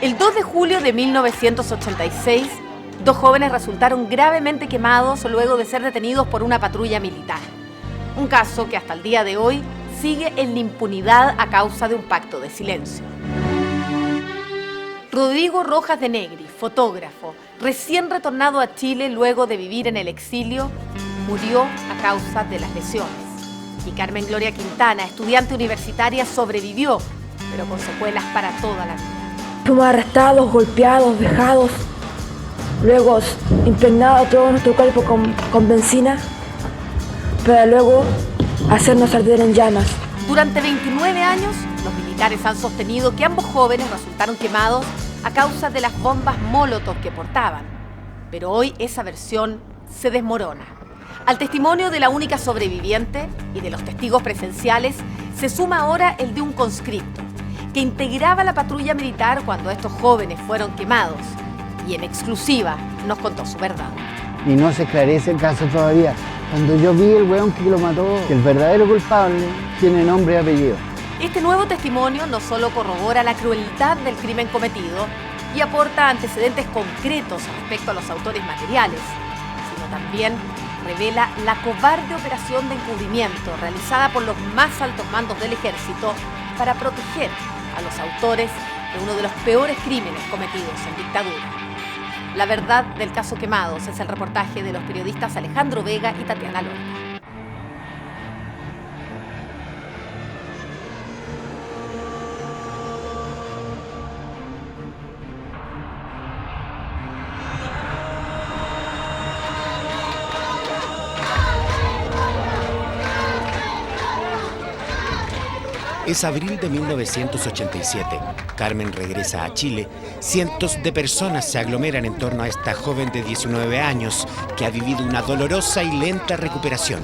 El 2 de julio de 1986, dos jóvenes resultaron gravemente quemados luego de ser detenidos por una patrulla militar. Un caso que hasta el día de hoy sigue en la impunidad a causa de un pacto de silencio. Rodrigo Rojas de Negri, fotógrafo, recién retornado a Chile luego de vivir en el exilio, murió a causa de las lesiones. Y Carmen Gloria Quintana, estudiante universitaria, sobrevivió, pero con secuelas para toda la vida. Fuimos arrestados, golpeados, vejados, luego impregnado todo nuestro cuerpo con benzina, para luego hacernos arder en llamas. Durante 29 años, los militares han sostenido que ambos jóvenes resultaron quemados a causa de las bombas Molotov que portaban. Pero hoy esa versión se desmorona. Al testimonio de la única sobreviviente y de los testigos presenciales se suma ahora el de un conscripto que integraba la patrulla militar cuando estos jóvenes fueron quemados y en exclusiva nos contó su verdad. Y no se esclarece el caso todavía. Cuando yo vi el weón que lo mató, el verdadero culpable tiene nombre y apellido. Este nuevo testimonio no solo corrobora la crueldad del crimen cometido y aporta antecedentes concretos respecto a los autores materiales, sino también revela la cobarde operación de encubrimiento realizada por los más altos mandos del ejército para proteger a los autores de uno de los peores crímenes cometidos en dictadura. La verdad del caso Quemados es el reportaje de los periodistas Alejandro Vega y Tatiana Lorca. Es abril de 1987. Carmen regresa a Chile. Cientos de personas se aglomeran en torno a esta joven de 19 años que ha vivido una dolorosa y lenta recuperación.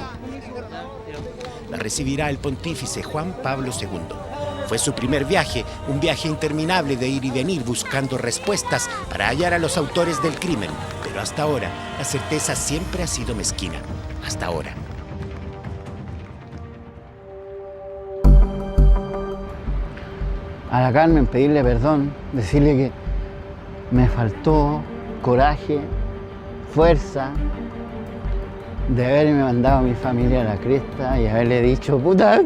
La recibirá el pontífice Juan Pablo II. Fue su primer viaje, un viaje interminable de ir y venir buscando respuestas para hallar a los autores del crimen. Pero hasta ahora, la certeza siempre ha sido mezquina. Hasta ahora. A la Carmen pedirle perdón, decirle que me faltó coraje, fuerza, de haberme mandado a mi familia a la cresta y haberle dicho, puta,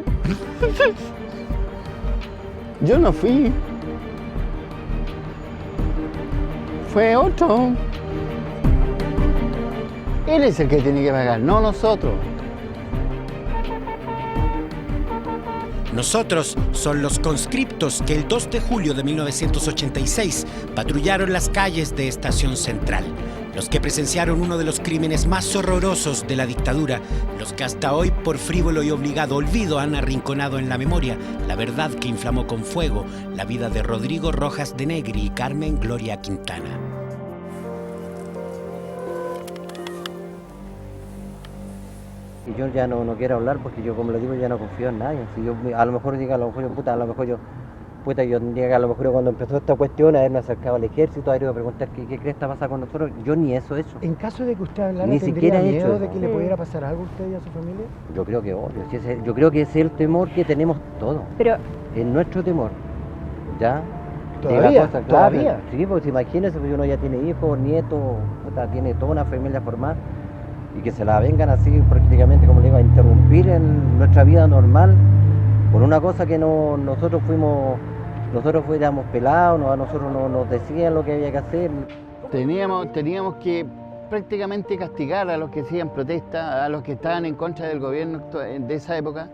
yo no fui, fue otro. Él es el que tiene que pagar, no nosotros. Nosotros son los conscriptos que el 2 de julio de 1986 patrullaron las calles de Estación Central. Los que presenciaron uno de los crímenes más horrorosos de la dictadura. Los que hasta hoy, por frívolo y obligado olvido, han arrinconado en la memoria la verdad que inflamó con fuego la vida de Rodrigo Rojas de Negri y Carmen Gloria Quintana. Y yo ya no quiero hablar porque yo, como le digo, ya no confío en nadie. Si yo, a lo mejor diga, a lo mejor yo, yo tendría que, a lo mejor cuando empezó esta cuestión, haberme acercado al ejército, haber ido a preguntar qué cresta pasa con nosotros. Yo ni eso he hecho. En caso de que usted hablara, Ni siquiera he hecho miedo eso. de que le pudiera pasar algo a usted y a su familia? Yo creo que obvio. Yo creo que ese es el temor que tenemos todos. Pero Es nuestro temor. ¿Ya? ¿Todavía? Diga cosas, claro. ¿Todavía? Sí, pues imagínese, pues uno ya tiene hijos, nietos, tiene toda una familia formada. Y que se la vengan así prácticamente, como le digo, a interrumpir en nuestra vida normal por una cosa que nosotros fuéramos pelados, a nosotros no nos decían lo que había que hacer. Teníamos que prácticamente castigar a los que hacían protesta, a los que estaban en contra del gobierno de esa época,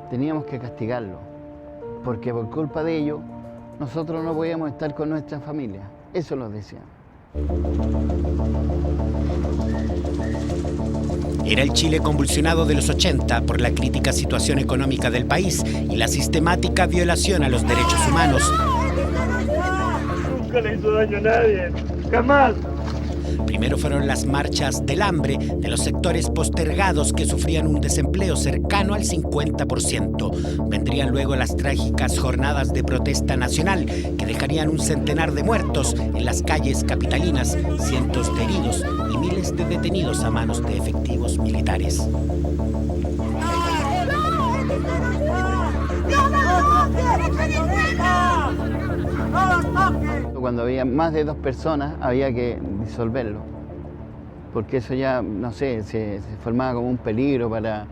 teníamos que castigarlos, porque por culpa de ellos nosotros no podíamos estar con nuestra familia, eso nos decían. Era el Chile convulsionado de los 80 por la crítica situación económica del país y la sistemática violación a los derechos humanos. Nunca le hizo daño a nadie, jamás. Primero fueron las marchas del hambre de los sectores postergados que sufrían un desempleo cercano al 50%. Vendrían luego las trágicas jornadas de protesta nacional que dejarían un centenar de muertos en las calles capitalinas, cientos de heridos y miles de detenidos a manos de efectivos militares. cuando había más de 2 personas había que disolverlo, porque eso ya, no sé, se formaba como un peligro para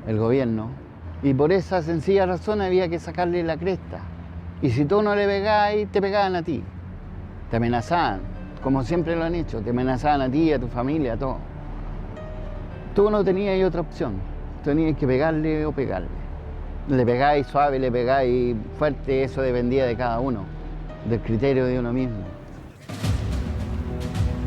el gobierno. Y por esa sencilla razón había que sacarle la cresta. Y si tú no le pegabas, te pegaban a ti. Te amenazaban, como siempre lo han hecho, te amenazaban a ti, a tu familia, a todo. Tú no tenías otra opción, tenías que pegarle o pegarle. Le pegáis suave, le pegáis fuerte, eso dependía de cada uno, del criterio de uno mismo.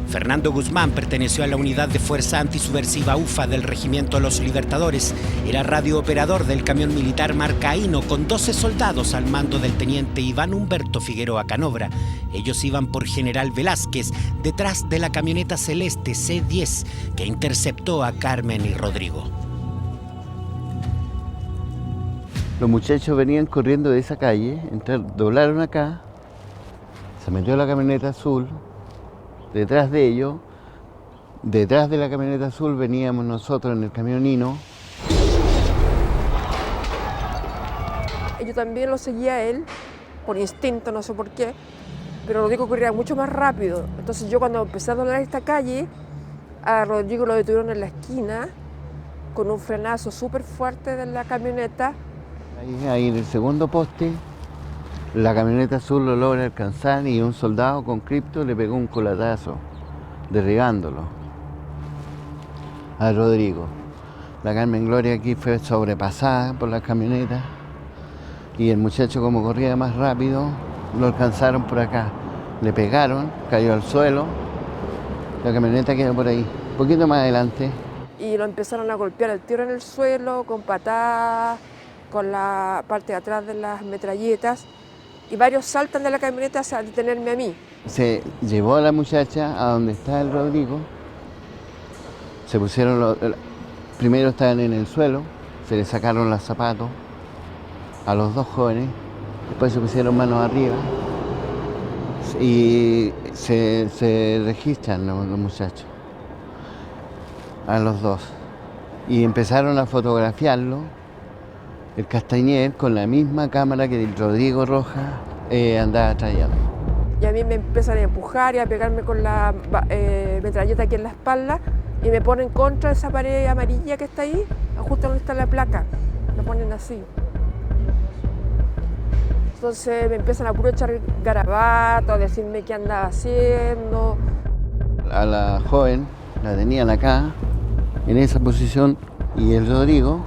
Fernando Guzmán perteneció a la unidad de fuerza antisubversiva UFA del Regimiento Los Libertadores. Era radiooperador del camión militar marca Aino con 12 soldados al mando del teniente Iván Humberto Figueroa Canobra. Ellos iban por General Velázquez detrás de la camioneta celeste C10 que interceptó a Carmen y Rodrigo. Los muchachos venían corriendo de esa calle, doblaron acá, se metió la camioneta azul. Detrás de ellos, detrás de la camioneta azul veníamos nosotros en el camión Hino. Yo también lo seguía a él, por instinto, no sé por qué, pero Rodrigo corría mucho más rápido. Entonces yo cuando empecé a doblar esta calle, a Rodrigo lo detuvieron en la esquina con un frenazo súper fuerte de la camioneta. Ahí en el segundo poste, la camioneta azul lo logra alcanzar y un soldado con cripto le pegó un culatazo, derribándolo a Rodrigo. La Carmen Gloria aquí fue sobrepasada por la camioneta y el muchacho, como corría más rápido, lo alcanzaron por acá. Le pegaron, cayó al suelo, la camioneta quedó por ahí, un poquito más adelante. Y lo empezaron a golpear el tiro en el suelo, con patadas, con la parte de atrás de las metralletas. Y varios saltan de la camioneta a detenerme a mí. Se llevó a la muchacha a donde está el Rodrigo. Se pusieron, primero estaban en el suelo, se le sacaron los zapatos a los 2 jóvenes, después se pusieron manos arriba y se registran los muchachos, a los 2. Y empezaron a fotografiarlo. El Castañer con la misma cámara que el Rodrigo Rojas andaba trayendo. Y a mí me empiezan a empujar y a pegarme con la metralleta aquí en la espalda y me ponen contra esa pared amarilla que está ahí, justo donde está la placa. Me ponen así. Entonces me empiezan a puro echar garabatos, a decirme qué andaba haciendo. A la joven la tenían acá, en esa posición, y el Rodrigo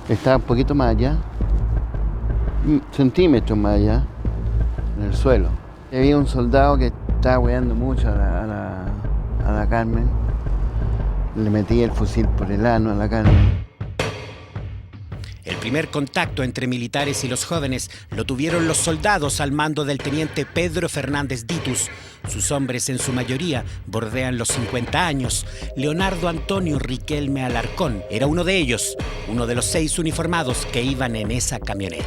estaba un poquito más allá, centímetros más allá, en el suelo. Y había un soldado que estaba hueando mucho a la Carmen. Le metía el fusil por el ano a la Carmen. El primer contacto entre militares y los jóvenes lo tuvieron los soldados al mando del teniente Pedro Fernández Ditus. Sus hombres, en su mayoría, bordean los 50 años. Leonardo Antonio Riquelme Alarcón era uno de ellos, uno de los 6 uniformados que iban en esa camioneta.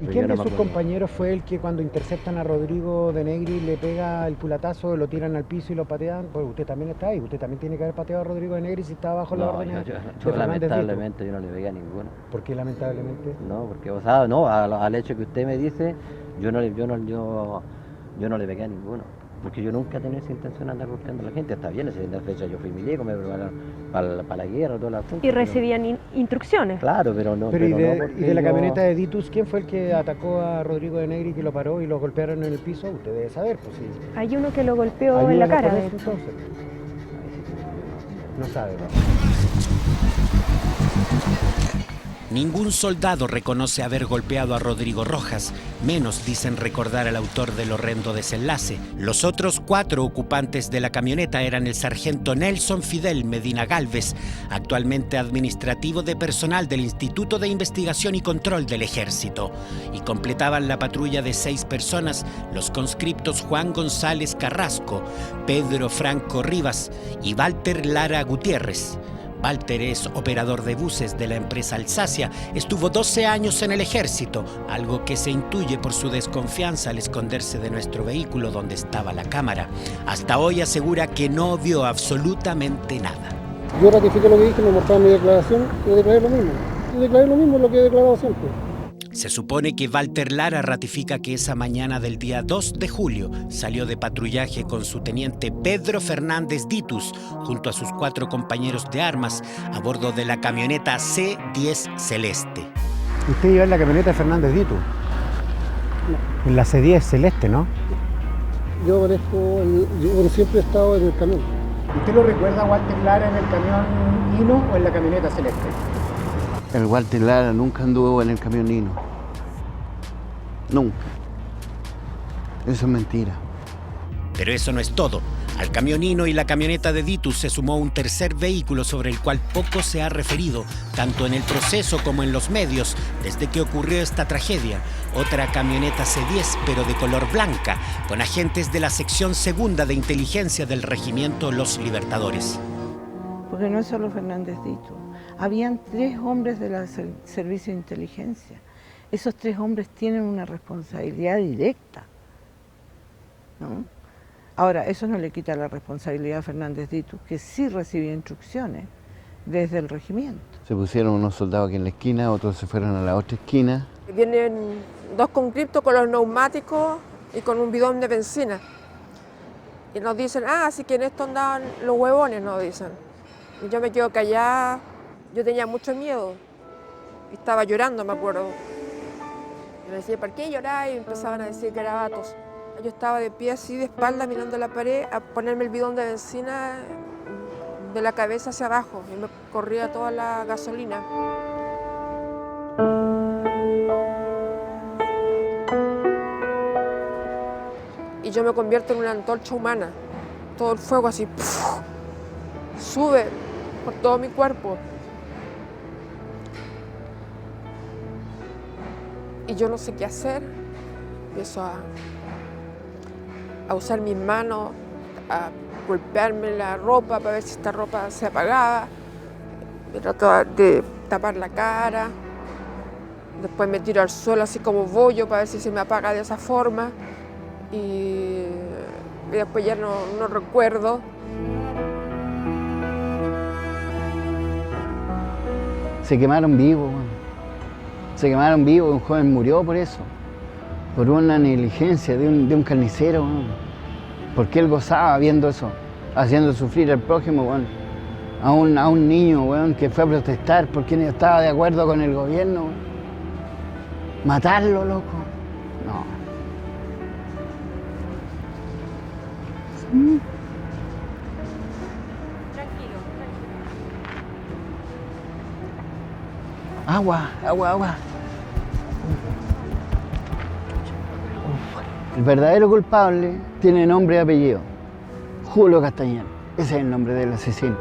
¿Y quién de sus compañeros fue el que cuando interceptan a Rodrigo de Negri le pega el culatazo, lo tiran al piso y lo patean? Pues usted también está ahí, usted también tiene que haber pateado a Rodrigo de Negri si está bajo la orden. Yo lamentablemente yo no le pegué a ninguno. ¿Por qué lamentablemente? No, porque o sea, no, al hecho que usted me dice, yo no le pegué a ninguno. Porque yo nunca tenía esa intención de andar golpeando a la gente. Está bien, esa fecha yo fui milico, me prepararon para la guerra, toda la cosa. ¿Y recibían instrucciones? Claro, pero no. Pero ¿y de la camioneta de Ditus, quién fue el que atacó a Rodrigo de Negri, que lo paró y lo golpearon en el piso? Usted debe saber, pues sí. Hay uno que lo golpeó en la cara. Entonces. No sabe, ¿no? Ningún soldado reconoce haber golpeado a Rodrigo Rojas, menos dicen recordar al autor del horrendo desenlace. Los otros 4 ocupantes de la camioneta eran el sargento Nelson Fidel Medina Gálvez, actualmente administrativo de personal del Instituto de Investigación y Control del Ejército, y completaban la patrulla de 6 personas los conscriptos Juan González Carrasco, Pedro Franco Rivas y Walter Lara Gutiérrez. Walter es operador de buses de la empresa Alsacia. Estuvo 12 años en el ejército, algo que se intuye por su desconfianza al esconderse de nuestro vehículo donde estaba la cámara. Hasta hoy asegura que no vio absolutamente nada. Yo ratifiqué lo que dije, me mostraron mi declaración, yo declaré lo mismo. Yo declaré lo mismo, lo que he declarado siempre. Se supone que Walter Lara ratifica que esa mañana del día 2 de julio salió de patrullaje con su teniente Pedro Fernández Ditus junto a sus 4 compañeros de armas a bordo de la camioneta C10 Celeste. Usted iba en la camioneta de Fernández Ditus. En la C10 Celeste, ¿no? Yo siempre he estado en el camión. ¿Usted lo recuerda a Walter Lara en el camión Hino o en la camioneta Celeste? El Walter Lara nunca anduvo en el camión Hino. Nunca. Eso es mentira. Pero eso no es todo. Al camión Hino y la camioneta de Ditus se sumó un tercer vehículo sobre el cual poco se ha referido, tanto en el proceso como en los medios, desde que ocurrió esta tragedia. Otra camioneta C10, pero de color blanca, con agentes de la sección segunda de inteligencia del regimiento Los Libertadores. Porque no es solo Fernández Ditus. Habían 3 hombres del servicio de inteligencia. Esos 3 hombres tienen una responsabilidad directa, ¿no? Ahora, eso no le quita la responsabilidad a Fernández Ditus, que sí recibía instrucciones desde el regimiento. Se pusieron unos soldados aquí en la esquina, otros se fueron a la otra esquina. Vienen 2 conscriptos con los neumáticos y con un bidón de benzina. Y nos dicen, así que en esto andaban los huevones, nos dicen. Y yo me quedo callada, yo tenía mucho miedo. Y estaba llorando, me acuerdo. Y me decía, ¿por qué llorar? Y empezaban a decir garabatos. Yo estaba de pie así, de espalda, mirando la pared, a ponerme el bidón de benzina de la cabeza hacia abajo. Y me corría toda la gasolina. Y yo me convierto en una antorcha humana. Todo el fuego así, ¡puf! Sube por todo mi cuerpo. Y yo no sé qué hacer. Empiezo a usar mis manos, a golpearme la ropa para ver si esta ropa se apagaba. Me trato de tapar la cara. Después me tiro al suelo así como bollo para ver si se me apaga de esa forma. Y después ya no recuerdo. Se quemaron vivos, se quemaron vivos, un joven murió por eso, por una negligencia de un carnicero, porque él gozaba viendo eso, haciendo sufrir al prójimo, a un niño que fue a protestar porque no estaba de acuerdo con el gobierno. Matarlo, loco, no. Agua. El verdadero culpable tiene nombre y apellido. Julio Castañer. Ese es el nombre del asesino.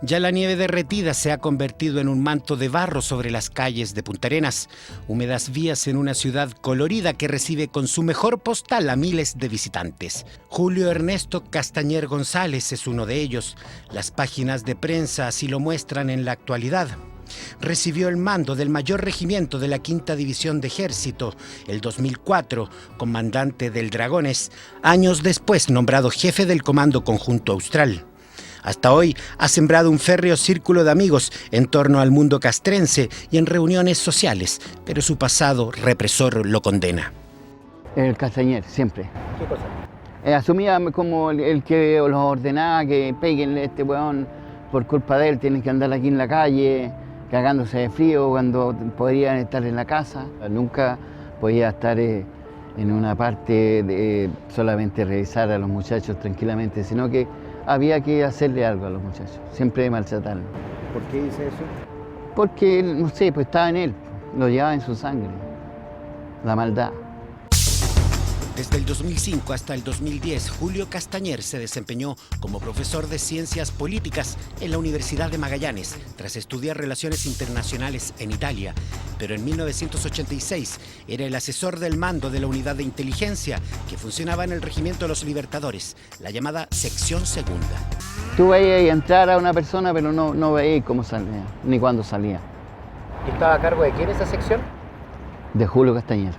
Ya la nieve derretida se ha convertido en un manto de barro sobre las calles de Punta Arenas, húmedas vías en una ciudad colorida que recibe con su mejor postal a miles de visitantes. Julio Ernesto Castañer González es uno de ellos. Las páginas de prensa así lo muestran en la actualidad. Recibió el mando del mayor regimiento de la 5ª División de Ejército, el 2004, comandante del Dragones, años después nombrado jefe del Comando Conjunto Austral. Hasta hoy ha sembrado un férreo círculo de amigos en torno al mundo castrense y en reuniones sociales, pero su pasado represor lo condena. El Castañer, siempre. ¿Qué cosa? Asumía como el que los ordenaba que péguenle a este weón, por culpa de él tienen que andar aquí en la calle, cagándose de frío cuando podrían estar en la casa. Nunca podía estar en una parte de solamente revisar a los muchachos tranquilamente, sino que había que hacerle algo a los muchachos, siempre maltratarlos. ¿Por qué dice eso? Porque, no sé, pues estaba en él, lo llevaba en su sangre, la maldad. Desde el 2005 hasta el 2010, Julio Castañer se desempeñó como profesor de Ciencias Políticas en la Universidad de Magallanes, tras estudiar Relaciones Internacionales en Italia. Pero en 1986 era el asesor del mando de la unidad de inteligencia que funcionaba en el Regimiento de los Libertadores, la llamada Sección Segunda. Tú veías entrar a una persona, pero no veías cómo salía, ni cuándo salía. ¿Y estaba a cargo de quién esa sección? De Julio Castañer.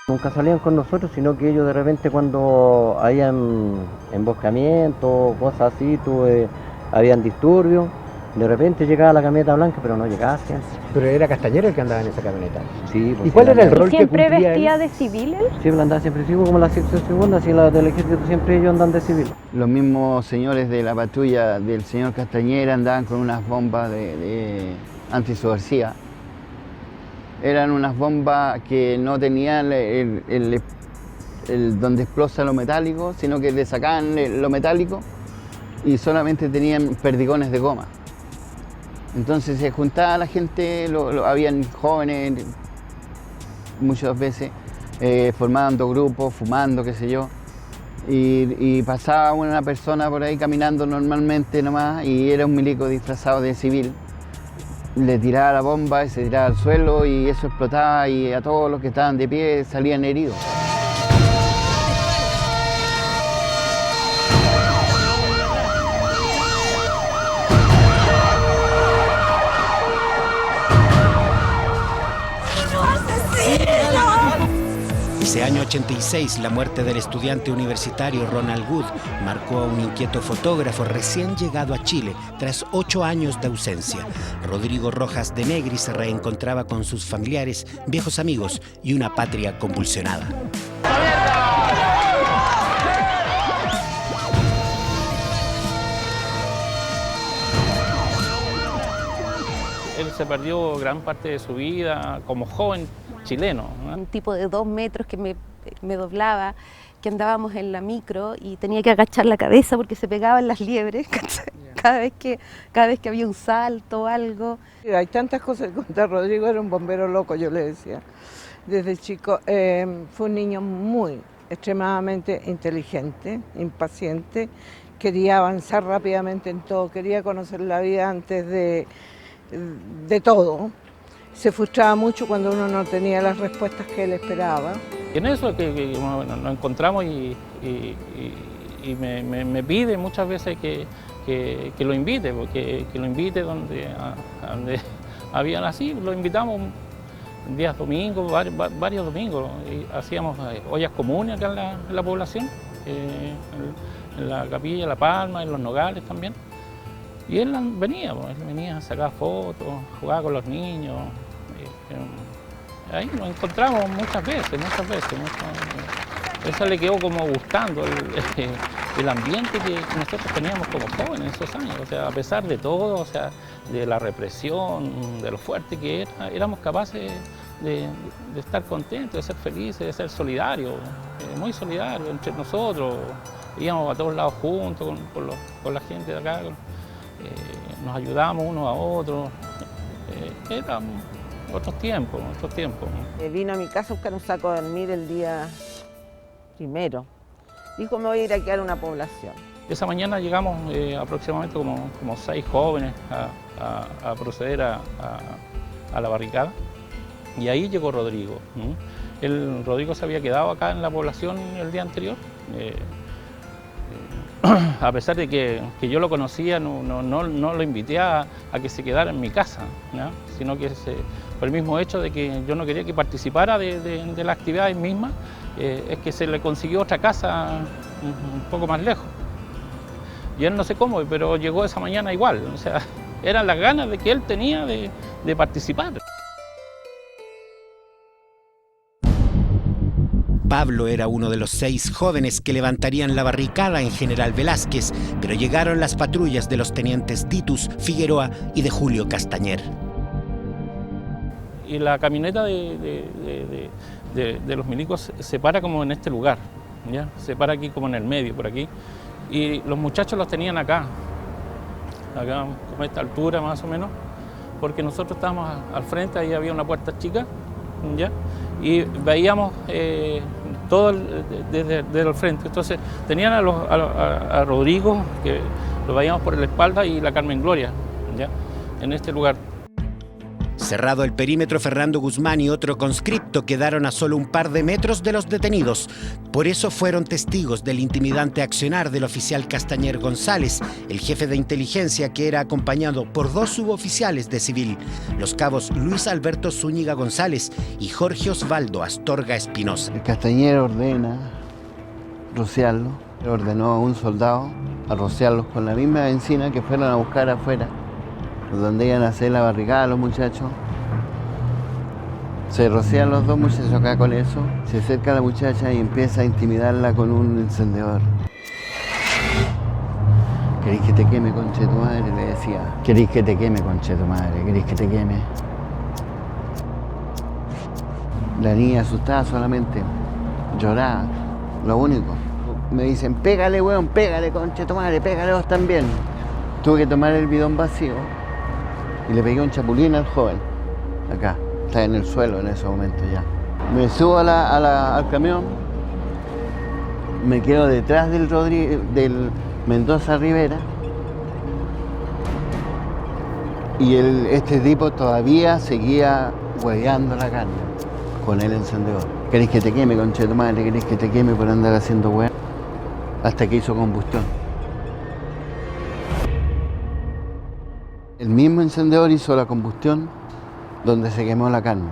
Nunca salían con nosotros, sino que ellos de repente cuando hayan emboscamiento, cosas así, habían disturbios. De repente llegaba la camioneta blanca, pero no llegaba siempre. Pero era Castañero el que andaba en esa camioneta. Sí. ¿Y cuál era el rol que ¿Siempre cumplía vestía él? de civil él? Siempre andaba siempre civil, como la sección segunda, así la del ejército, siempre ellos andan de civil. Los mismos señores de la patrulla del señor Castañera andaban con unas bombas de antisubversiva. Eran unas bombas que no tenían donde explosa lo metálico, sino que le sacaban lo metálico y solamente tenían perdigones de goma. Entonces se juntaba la gente, habían jóvenes muchas veces, formaban dos grupos, fumando, qué sé yo, y pasaba una persona por ahí caminando normalmente nomás y era un milico disfrazado de civil. Le tiraba la bomba y se tiraba al suelo y eso explotaba y a todos los que estaban de pie salían heridos. Ese año 86, la muerte del estudiante universitario Ronald Wood marcó a un inquieto fotógrafo recién llegado a Chile tras 8 años de ausencia. Rodrigo Rojas de Negri se reencontraba con sus familiares, viejos amigos y una patria convulsionada. Él se perdió gran parte de su vida como joven chileno, ¿no? Un tipo de 2 metros que me doblaba, que andábamos en la micro y tenía que agachar la cabeza porque se pegaban las liebres cada vez que había un salto o algo. Hay tantas cosas que contar. Rodrigo era un bombero loco, yo le decía. Desde chico fue un niño extremadamente inteligente, impaciente, quería avanzar rápidamente en todo, quería conocer la vida antes de todo. Se frustraba mucho cuando uno no tenía las respuestas que él esperaba. Y en eso que bueno, nos encontramos y me pide muchas veces que lo invite, porque que lo invite donde habían así, lo invitamos días domingos, varios domingos, y hacíamos ollas comunes acá en la población, en la Capilla La Palma, en Los Nogales también. Y él venía a sacar fotos, jugaba con los niños. Ahí nos encontramos muchas veces. Eso le quedó como gustando el ambiente que nosotros teníamos como jóvenes en esos años. O sea, a pesar de todo, o sea, de la represión, de lo fuerte que era, éramos capaces de estar contentos, de ser felices, de ser solidarios, muy solidarios entre nosotros. Íbamos a todos lados juntos con la gente de acá. Nos ayudamos unos a otros, eran otros tiempos. Vino a mi casa a buscar un saco de dormir el día primero. Dijo, me voy a ir a quedar a una población. Esa mañana llegamos aproximadamente como 6 jóvenes a proceder a la barricada y ahí llegó Rodrigo. Rodrigo se había quedado acá en la población el día anterior. A pesar de que yo lo conocía, no lo invité a que se quedara en mi casa, ¿no? Sino que por el mismo hecho de que yo no quería que participara de las actividades mismas, es que se le consiguió otra casa un poco más lejos. Y él no sé cómo, pero llegó esa mañana igual, o sea, eran las ganas que él tenía de participar. Pablo era uno de los 6 jóvenes que levantarían la barricada en General Velázquez, pero llegaron las patrullas de los tenientes Titus, Figueroa y de Julio Castañer. Y la camioneta de los milicos se para como en este lugar, ¿ya? Se para aquí como en el medio, por aquí. Y los muchachos los tenían acá como a esta altura más o menos, porque nosotros estábamos al frente, ahí había una puerta chica, ¿ya? Y veíamos todo desde el frente. Entonces tenían a Rodrigo, que lo veíamos por la espalda, y la Carmen Gloria, ¿ya? En este lugar. Cerrado el perímetro, Fernando Guzmán y otro conscripto quedaron a solo un par de metros de los detenidos. Por eso fueron testigos del intimidante accionar del oficial Castañer González, el jefe de inteligencia, que era acompañado por 2 suboficiales de civil, los cabos Luis Alberto Zúñiga González y Jorge Osvaldo Astorga Espinosa. El Castañer ordena rociarlo ordenó a un soldado a rociarlos con la misma benzina que fueron a buscar afuera, donde iban a hacer la barricada los muchachos. Se rocian los dos muchachos acá con eso, se acerca a la muchacha y empieza a intimidarla con un encendedor. ¿Querés que te queme, conche tu madre? Le decía. ¿Querés que te queme, conche tu madre? ¿Querés que te queme? La niña asustada solamente, lloraba, lo único. Me dicen, pégale, weón, pégale, conche tu madre, pégale vos también. Tuve que tomar el bidón vacío y le pegué un chapulín al joven, acá. Está en el suelo en ese momento ya. Me subo al camión, me quedo detrás del Mendoza Rivera y este tipo todavía seguía hueveando la carne con el encendedor. ¿Querés que te queme, conche tu madre? ¿Querés que te queme por andar haciendo hueá? Hasta que hizo combustión. El mismo encendedor hizo la combustión donde se quemó la carne.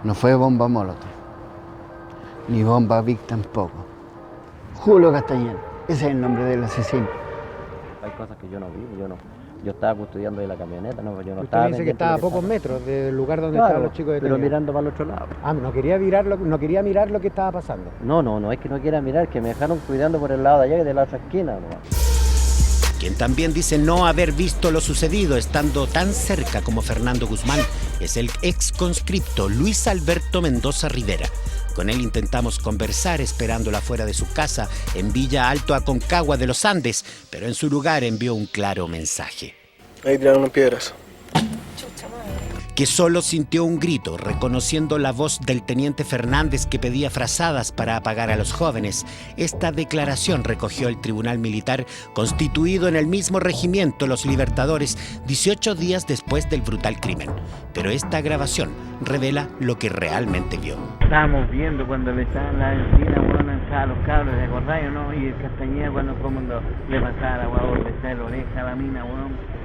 No fue bomba Molotov, ni bomba Vic tampoco. Julio Castañeda, ese es el nombre del asesino. Hay cosas que yo no vi, yo estaba custodiando de la camioneta, no, yo no Usted estaba. dice que estaba a pocos metros del lugar donde Claro, estaban los chicos detenidos. pero mirando para el otro lado. Ah, no quería mirar lo que estaba pasando. No, es que no quiera mirar, que me dejaron cuidando por el lado de allá y de la otra esquina. ¿No? Quien también dice no haber visto lo sucedido estando tan cerca como Fernando Guzmán es el ex conscripto Luis Alberto Mendoza Rivera. Con él intentamos conversar esperándolo afuera de su casa en Villa Alto Aconcagua de los Andes, pero en su lugar envió un claro mensaje. Ahí tiraron unas piedras. Que solo sintió un grito reconociendo la voz del teniente Fernández que pedía frazadas para apagar a los jóvenes. Esta declaración recogió el Tribunal Militar constituido en el mismo regimiento Los Libertadores 18 días después del brutal crimen. Pero esta grabación revela lo que realmente vio. Estábamos viendo cuando le estaban la encina, bueno, a los cabros, ¿te acordáis o no? Y el Castañeda cuando le pasaba la hueá, le echaba la oreja a la mina, weón.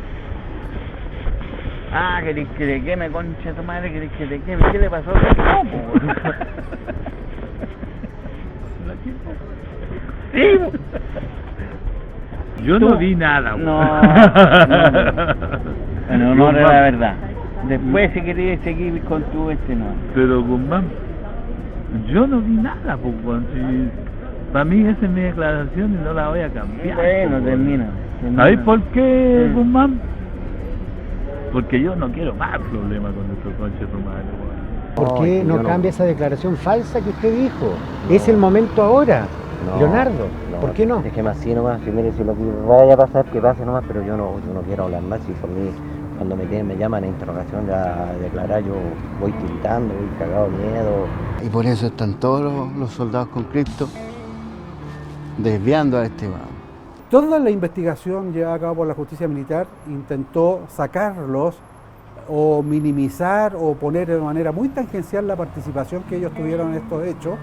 Ah, ¿querés que te queme, concha de tu madre? ¿Querés que te queme? ¿Qué le pasó? Sí. Yo no vi nada. No. En honor a la verdad. Después si querías seguir con tu no. Pero Guzmán, yo no vi nada, pues, si, para mí esa es mi declaración y no la voy a cambiar. Bueno, termina. ¿Sabéis por qué, Guzmán? Porque yo no quiero más problemas con nuestro conche tu madre. ¿Por qué no cambia esa declaración falsa que usted dijo? Es el momento ahora, Leonardo. ¿Por qué no? Es que más así nomás, que mire, si lo que vaya a pasar, que pase nomás, pero yo no quiero hablar más. Y por mí, cuando me llaman a interrogación a declarar, yo voy tiritando, voy cagado de miedo. Y por eso están todos los soldados conscriptos desviando a este vamos. Toda la investigación llevada a cabo por la justicia militar intentó sacarlos o minimizar o poner de manera muy tangencial la participación que ellos tuvieron en estos hechos.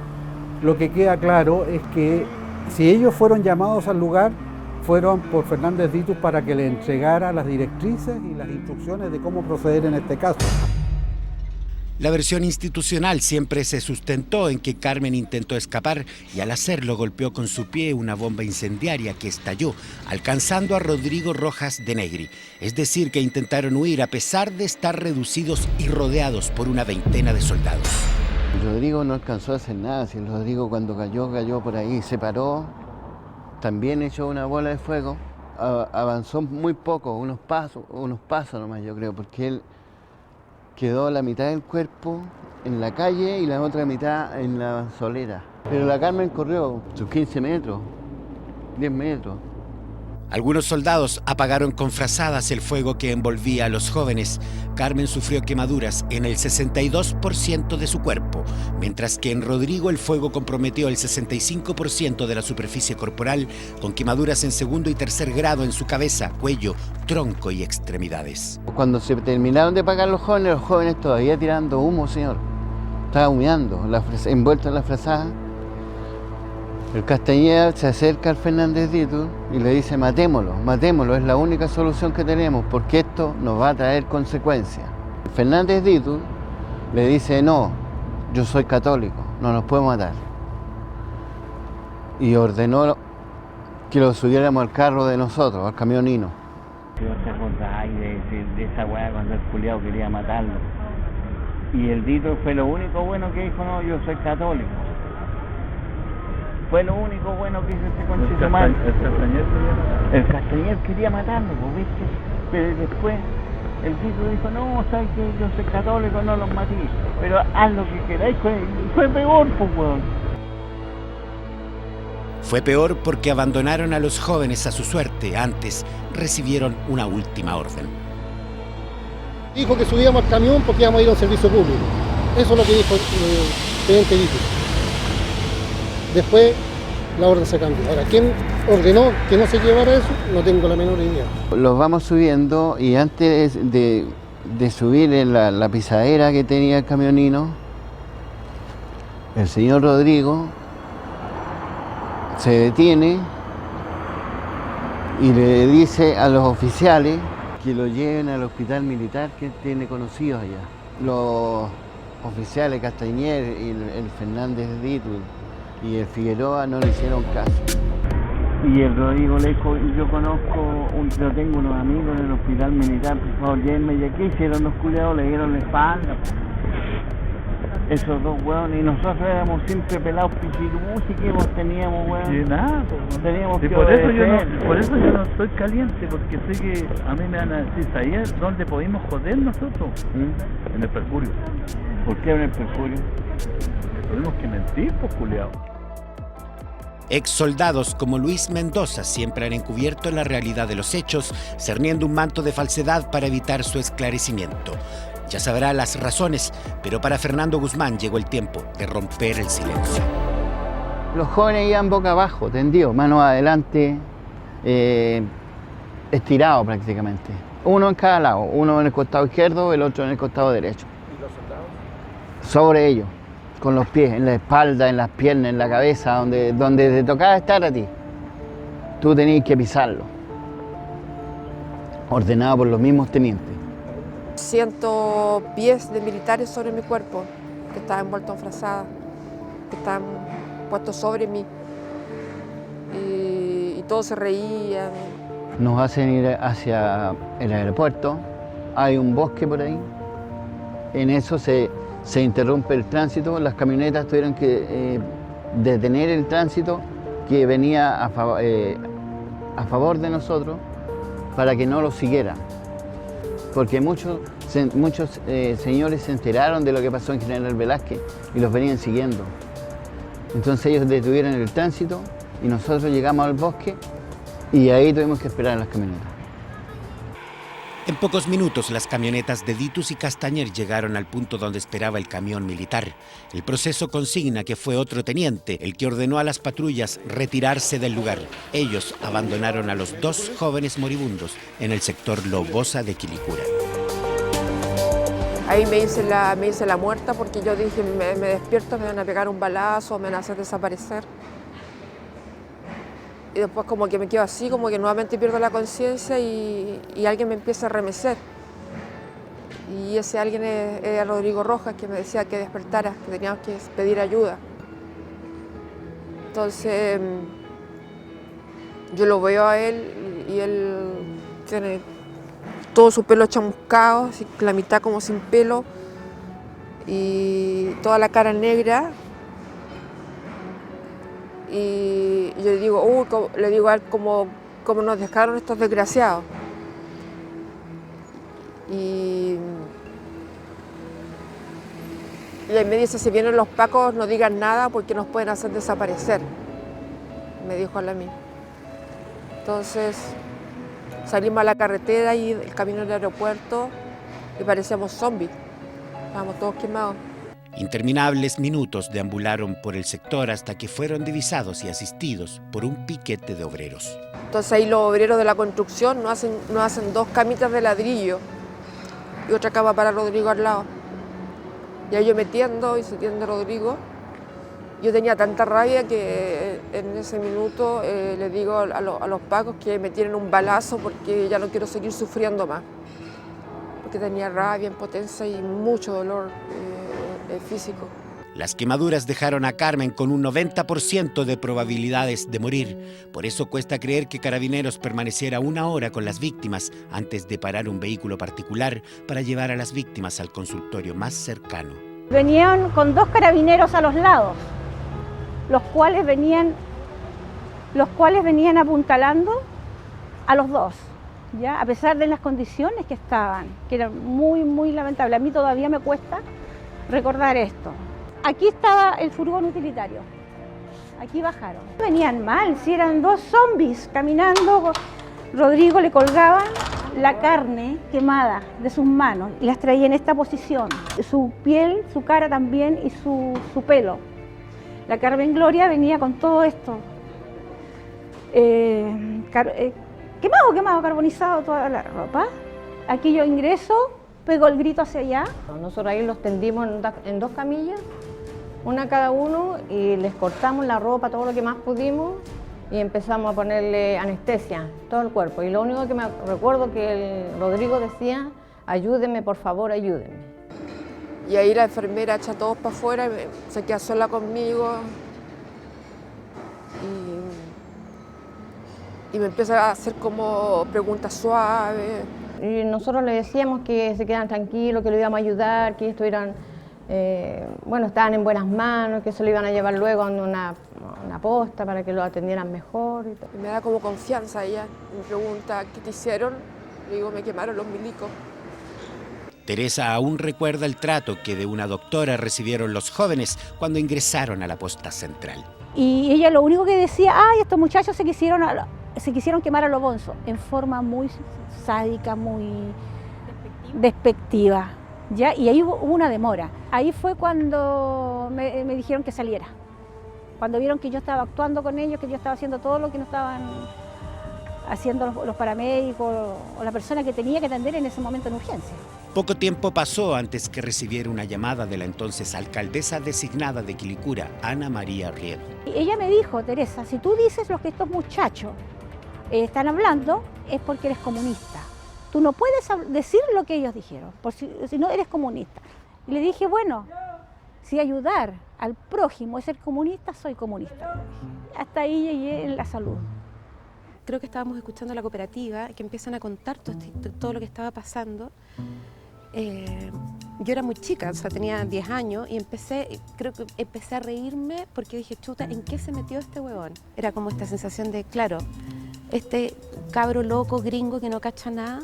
Lo que queda claro es que si ellos fueron llamados al lugar, fueron por Fernández Ditus para que le entregara las directrices y las instrucciones de cómo proceder en este caso. La versión institucional siempre se sustentó en que Carmen intentó escapar y al hacerlo golpeó con su pie una bomba incendiaria que estalló, alcanzando a Rodrigo Rojas de Negri. Es decir, que intentaron huir a pesar de estar reducidos y rodeados por una veintena de soldados. Rodrigo no alcanzó a hacer nada, si Rodrigo cuando cayó por ahí, se paró, también echó una bola de fuego, avanzó muy poco, unos pasos nomás yo creo, porque él quedó la mitad del cuerpo en la calle y la otra mitad en la solera. Pero la Carmen corrió sus 15 metros, 10 metros. Algunos soldados apagaron con frazadas el fuego que envolvía a los jóvenes. Carmen sufrió quemaduras en el 62% de su cuerpo, mientras que en Rodrigo el fuego comprometió el 65% de la superficie corporal, con quemaduras en segundo y tercer grado en su cabeza, cuello, tronco y extremidades. Cuando se terminaron de apagar los jóvenes todavía tirando humo, señor. Estaba humeando, envuelto en la frazada. El Castañeda se acerca al Fernández Ditus y le dice matémoslo, es la única solución que tenemos porque esto nos va a traer consecuencias. El Fernández Ditus le dice no, yo soy católico, no nos puedo matar. Y ordenó Que lo subiéramos al carro de nosotros, al camionino. Si vos te acordáis de esa weá cuando el culiao quería matarlo. Y el Dito fue lo único bueno que dijo, no, yo soy católico. Fue lo único bueno que hizo este conchito mal. El Castañer quería matarlo, ¿viste? Pero después el Dito dijo, no, sabes que yo soy católico, no los maté. Pero haz lo que queráis, fue peor, pues, weón. Fue peor porque abandonaron a los jóvenes a su suerte. Antes recibieron una última orden. Dijo que subíamos al camión porque íbamos a ir a un servicio público. Eso es lo que dijo el teniente Dito. Después la orden se cambió. Ahora, ¿quién ordenó que no se llevara eso? No tengo la menor idea. Los vamos subiendo y antes de subir en la pisadera que tenía el camionino, el señor Rodrigo se detiene y le dice a los oficiales que lo lleven al hospital militar que tiene conocidos allá. Los oficiales Castañer y el Fernández Dito y el Figueroa no le hicieron caso. Y el Rodrigo le dijo, yo yo tengo unos amigos en el hospital militar, por favor, llévenme. ¿Y qué hicieron los culiados? Le dieron la espalda. Esos dos hueones, y nosotros éramos siempre pelados pichirús y que vos teníamos, hueón. Sí, nada, teníamos que por eso yo no estoy caliente, porque sé que a mí me van a decir, ¿sabías dónde podemos joder nosotros? En el Percurio. ¿Por qué en el Percurio? Tenemos que mentir, pues, culiao. Ex soldados como Luis Mendoza siempre han encubierto la realidad de los hechos, cerniendo un manto de falsedad para evitar su esclarecimiento. Ya sabrá las razones, pero para Fernando Guzmán llegó el tiempo de romper el silencio. Los jóvenes iban boca abajo, tendidos, manos adelante, estirados prácticamente. Uno en cada lado, uno en el costado izquierdo, el otro en el costado derecho. ¿Y los soldados? Sobre ellos, con los pies, en la espalda, en las piernas, en la cabeza, donde te tocaba estar a ti. Tú tenías que pisarlo, ordenado por los mismos tenientes. Siento pies de militares sobre mi cuerpo, que estaban envueltos en frazada, que estaban puestos sobre mí. Y todos se reían. Nos hacen ir hacia el aeropuerto, hay un bosque por ahí. En eso se interrumpe el tránsito, las camionetas tuvieron que detener el tránsito que venía a favor de nosotros para que no lo siguieran. Porque muchos señores se enteraron de lo que pasó en General Velázquez y los venían siguiendo. Entonces ellos detuvieron el tránsito y nosotros llegamos al bosque y ahí tuvimos que esperar a las camionetas. En pocos minutos las camionetas de Ditus y Castañer llegaron al punto donde esperaba el camión militar. El proceso consigna que fue otro teniente el que ordenó a las patrullas retirarse del lugar. Ellos abandonaron a los dos jóvenes moribundos en el sector Lobosa de Quilicura. Ahí me hice la muerta porque yo dije, me despierto, me van a pegar un balazo, me van a hacer desaparecer. Y después como que me quedo así, como que nuevamente pierdo la conciencia y alguien me empieza a remecer. Y ese alguien era Rodrigo Rojas, que me decía que despertara, que teníamos que pedir ayuda. Entonces yo lo veo a él y él tiene todo su pelo chamuscado, así, la mitad como sin pelo y toda la cara negra. Y yo le digo a él cómo nos dejaron estos desgraciados. Y él me dice, si vienen los pacos no digan nada porque nos pueden hacer desaparecer, me dijo a mí. Entonces salimos a la carretera y el camino del aeropuerto y parecíamos zombies, estábamos todos quemados. Interminables minutos deambularon por el sector hasta que fueron divisados y asistidos por un piquete de obreros. Entonces ahí los obreros de la construcción nos hacen dos camitas de ladrillo y otra cama para Rodrigo al lado. Y ahí yo me tiendo y se tiende Rodrigo. Yo tenía tanta rabia que en ese minuto le digo a los pacos que me tiren un balazo porque ya no quiero seguir sufriendo más. Porque tenía rabia, impotencia y mucho dolor físico. Las quemaduras dejaron a Carmen con un 90% de probabilidades de morir. Por eso cuesta creer que Carabineros permaneciera 1 hora con las víctimas antes de parar un vehículo particular para llevar a las víctimas al consultorio más cercano. Venían con 2 carabineros a los lados, los cuales venían apuntalando a los 2, ¿ya? A pesar de las condiciones que estaban, que eran muy, muy lamentables. A mí todavía me cuesta recordar esto. Aquí estaba el furgón utilitario, aquí bajaron. Venían mal, si eran 2 zombies caminando. Rodrigo le colgaba la carne quemada de sus manos y las traía en esta posición. Su piel, su cara también y su pelo. La Carmen Gloria venía con todo esto. Quemado, carbonizado toda la ropa. Aquí yo ingreso, pego el grito hacia allá. Nosotros ahí los tendimos en 2 camillas, una cada uno, y les cortamos la ropa, todo lo que más pudimos, y empezamos a ponerle anestesia, todo el cuerpo. Y lo único que me recuerdo que el Rodrigo decía, ayúdeme, por favor, ayúdeme. Y ahí la enfermera echa a todos para afuera, se queda sola conmigo. Y me empieza a hacer como preguntas suaves. Y nosotros le decíamos que se quedaran tranquilos, que lo íbamos a ayudar, que estuvieran, estaban en buenas manos, que se lo iban a llevar luego a una posta para que lo atendieran mejor. Y me da como confianza ella, me pregunta, ¿qué te hicieron? Le digo, me quemaron los milicos. Teresa aún recuerda el trato que de una doctora recibieron los jóvenes cuando ingresaron a la posta central. Y ella lo único que decía, ay, estos muchachos se quisieron quemar a lo bonzo, en forma muy sádica, muy despectiva, ¿ya? Y ahí hubo una demora. Ahí fue cuando me dijeron que saliera. Cuando vieron que yo estaba actuando con ellos, que yo estaba haciendo todo lo que no estaban haciendo los paramédicos o la persona que tenía que atender en ese momento en urgencia. Poco tiempo pasó antes que recibiera una llamada de la entonces alcaldesa designada de Quilicura, Ana María Riel. Y ella me dijo, Teresa, si tú dices lo que estos muchachos están hablando, es porque eres comunista. Tú no puedes decir lo que ellos dijeron, si no eres comunista. Y le dije, bueno, si ayudar al prójimo es ser comunista, soy comunista. Hasta ahí llegué en la salud. Creo que estábamos escuchando a la cooperativa, que empiezan a contar todo lo que estaba pasando. Yo era muy chica, o sea, tenía 10 años y creo que empecé a reírme porque dije, chuta, ¿en qué se metió este huevón? Era como esta sensación de, claro, este cabro loco, gringo que no cacha nada.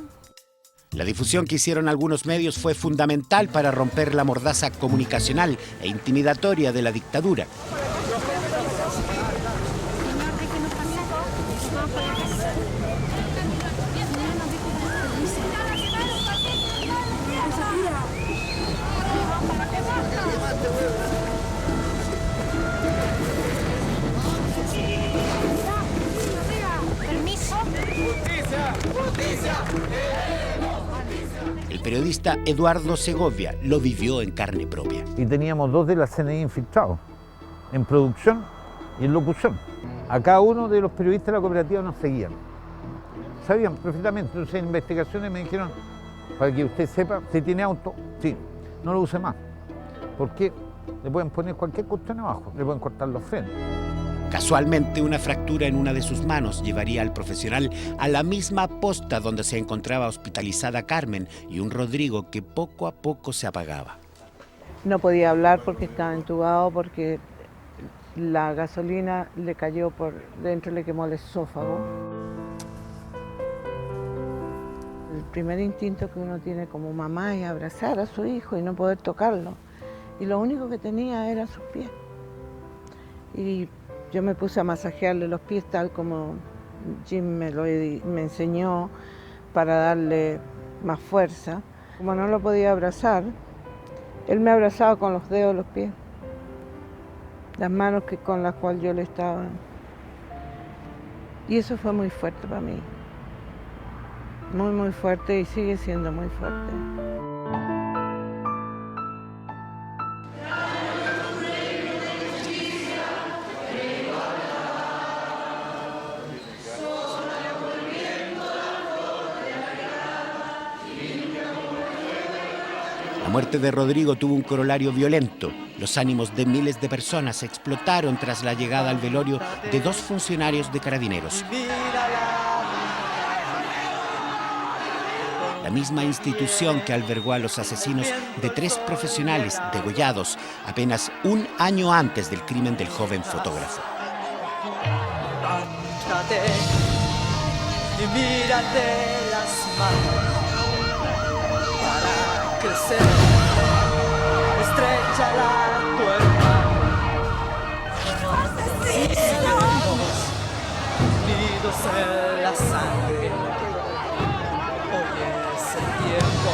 La difusión que hicieron algunos medios fue fundamental para romper la mordaza comunicacional e intimidatoria de la dictadura. El periodista Eduardo Segovia lo vivió en carne propia. Y teníamos 2 de la CNI infiltrados, en producción y en locución. A cada uno de los periodistas de la cooperativa nos seguían. Sabían perfectamente, entonces en investigaciones me dijeron, para que usted sepa, si tiene auto, sí, no lo use más. Porque le pueden poner cualquier cuestión abajo, le pueden cortar los frenos. Casualmente, una fractura en una de sus manos llevaría al profesional a la misma posta donde se encontraba hospitalizada Carmen y un Rodrigo que poco a poco se apagaba. No podía hablar porque estaba entubado, porque la gasolina le cayó por dentro, le quemó el esófago. El primer instinto que uno tiene como mamá es abrazar a su hijo y no poder tocarlo. Y lo único que tenía eran sus pies. Y yo me puse a masajearle los pies tal como Jim me enseñó para darle más fuerza. Como no lo podía abrazar, él me abrazaba con los dedos de los pies, las manos con las cuales yo le estaba. Y eso fue muy fuerte para mí. Muy, muy fuerte y sigue siendo muy fuerte. La muerte de Rodrigo tuvo un corolario violento. Los ánimos de miles de personas explotaron tras la llegada al velorio de 2 funcionarios de Carabineros. La misma institución que albergó a los asesinos de 3 profesionales degollados apenas un año antes del crimen del joven fotógrafo. Y mírate las manos para crecer, estréchala tu hermano. Unidos en la sangre, hoy es el tiempo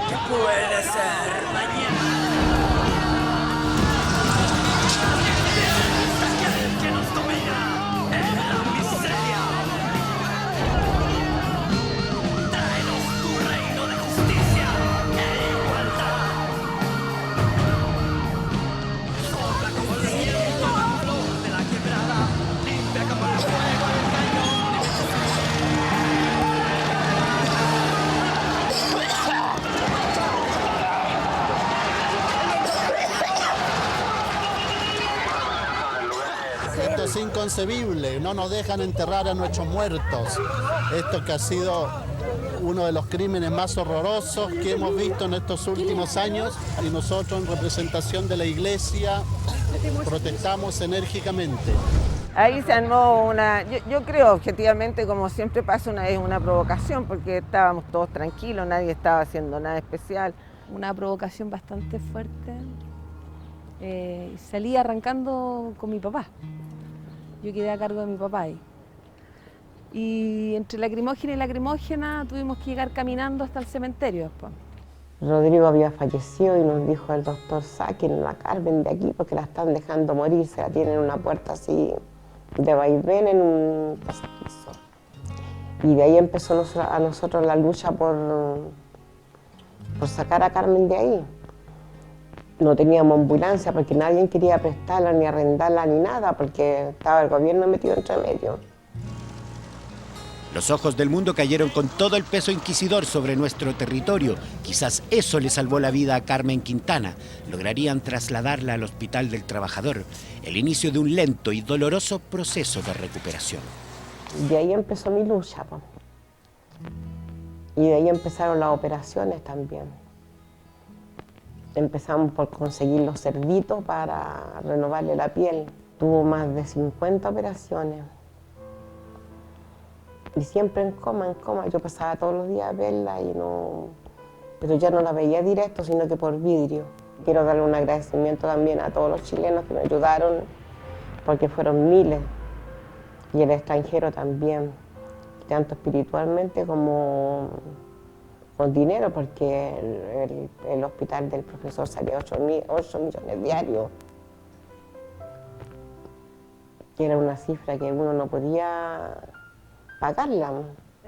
que puede ser mañana. Que nos domina en la miseria. Tráenos tu reino de justicia e igualdad. Sopla como el viento la flor de la quebrada, limpia como el fuego el cañón. Esto es inconcebible, no nos dejan enterrar a nuestros muertos. Esto que ha sido uno de los crímenes más horrorosos que hemos visto en estos últimos años, y nosotros en representación de la Iglesia protestamos enérgicamente. Ahí se armó yo creo objetivamente, como siempre pasa, una provocación, porque estábamos todos tranquilos, nadie estaba haciendo nada especial. Una provocación bastante fuerte. Salí arrancando con mi papá. Yo quedé a cargo de mi papá ahí. Y entre lacrimógena y lacrimógena tuvimos que llegar caminando hasta el cementerio después. Rodrigo había fallecido y nos dijo el doctor: saquen a Carmen de aquí porque la están dejando morir, se la tienen en una puerta así de vaivén en un pasadizo. Y de ahí empezó a nosotros la lucha por sacar a Carmen de ahí. No teníamos ambulancia porque nadie quería prestarla ni arrendarla ni nada, porque estaba el gobierno metido entre medio. Los ojos del mundo cayeron con todo el peso inquisidor sobre nuestro territorio. Quizás eso le salvó la vida a Carmen Quintana. Lograrían trasladarla al Hospital del Trabajador, el inicio de un lento y doloroso proceso de recuperación. De ahí empezó mi lucha, po. Y de ahí empezaron las operaciones también. Empezamos por conseguir los cerditos para renovarle la piel. Tuvo más de 50 operaciones. Y siempre en coma, en coma. Yo pasaba todos los días a verla y no... Pero ya no la veía directo, sino que por vidrio. Quiero darle un agradecimiento también a todos los chilenos que me ayudaron, porque fueron miles. Y el extranjero también, tanto espiritualmente como con dinero, porque el hospital del profesor salía 8 millones diarios. Que era una cifra que uno no podía pagarla.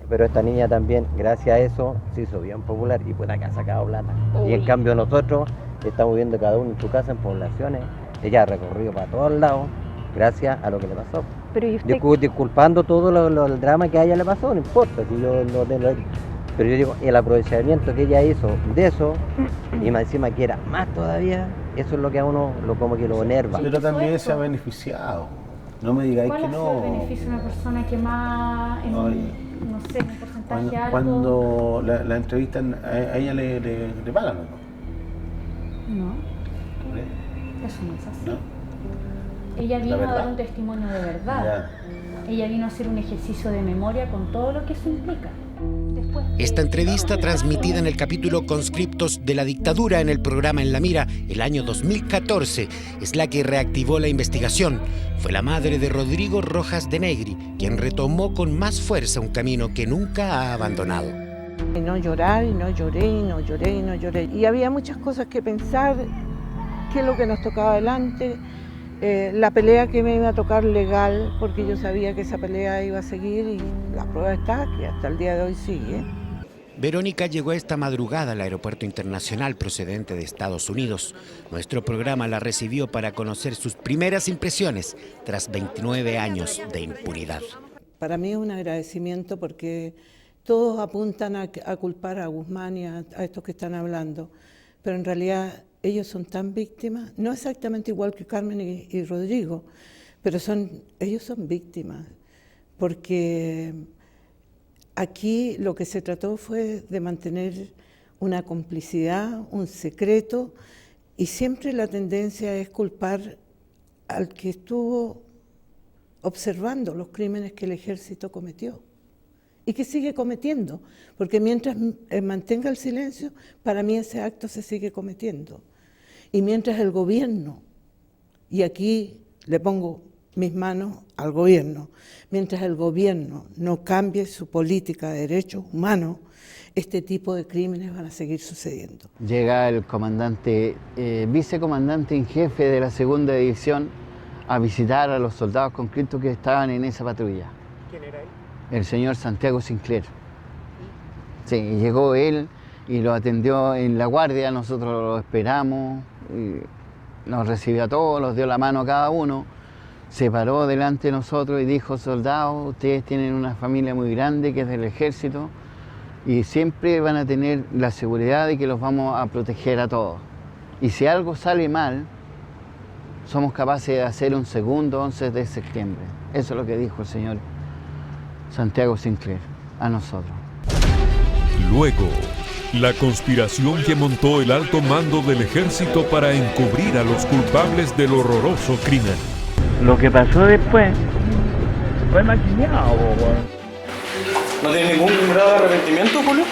Pero esta niña también, gracias a eso, se hizo bien popular y puta que ha sacado plata. Y en cambio nosotros estamos viviendo cada uno en su casa en poblaciones. Ella ha recorrido para todos lados gracias a lo que le pasó. Pero ¿y usted? Disculpando todo el drama que a ella le pasó, no importa. Si yo pero yo digo, el aprovechamiento que ella hizo de eso, y más encima que era más todavía, eso es lo que a uno como que lo enerva. Pero también se ha beneficiado. No me digáis que no. ¿Cuál es el beneficio de una persona que más, en no sé, en un porcentaje alto? Cuando la entrevistan, a ella le pagan, ¿no? No, eso no es así. ¿No? Ella vino a dar un testimonio de verdad. Ya. Ella vino a hacer un ejercicio de memoria con todo lo que eso implica. Esta entrevista, transmitida en el capítulo Conscriptos de la Dictadura en el programa En la Mira el año 2014, es la que reactivó la investigación. Fue la madre de Rodrigo Rojas de Negri quien retomó con más fuerza un camino que nunca ha abandonado. Y no llorar, y no lloré, y no lloré, y no lloré. Y había muchas cosas que pensar, qué es lo que nos tocaba adelante, la pelea que me iba a tocar legal, porque yo sabía que esa pelea iba a seguir y la prueba está que hasta el día de hoy sigue. Verónica llegó esta madrugada al aeropuerto internacional procedente de Estados Unidos. Nuestro programa la recibió para conocer sus primeras impresiones tras 29 años de impunidad. Para mí es un agradecimiento porque todos apuntan a culpar a Guzmán y a estos que están hablando, pero en realidad ellos son tan víctimas, no exactamente igual que Carmen y Rodrigo, pero ellos son víctimas, porque aquí lo que se trató fue de mantener una complicidad, un secreto, y siempre la tendencia es culpar al que estuvo observando los crímenes que el ejército cometió y que sigue cometiendo, porque mientras mantenga el silencio, para mí ese acto se sigue cometiendo. Y mientras el gobierno, y aquí le pongo mis manos al gobierno, mientras el gobierno no cambie su política de derechos humanos, este tipo de crímenes van a seguir sucediendo. Llega el comandante, vicecomandante en jefe de la segunda división a visitar a los soldados conscriptos que estaban en esa patrulla. ¿Quién era él? El señor Santiago Sinclair. Sí, llegó él y lo atendió en la guardia, nosotros lo esperamos, y nos recibió a todos, nos dio la mano a cada uno, se paró delante de nosotros y dijo: soldados, ustedes tienen una familia muy grande que es del ejército y siempre van a tener la seguridad de que los vamos a proteger a todos. Y si algo sale mal, somos capaces de hacer un segundo 11 de septiembre. Eso es lo que dijo el señor Santiago Sinclair a nosotros. Luego, la conspiración que montó el alto mando del ejército para encubrir a los culpables del horroroso crimen. Lo que pasó después fue maquinado, weón. ¿No tiene ningún grado de arrepentimiento, Julio?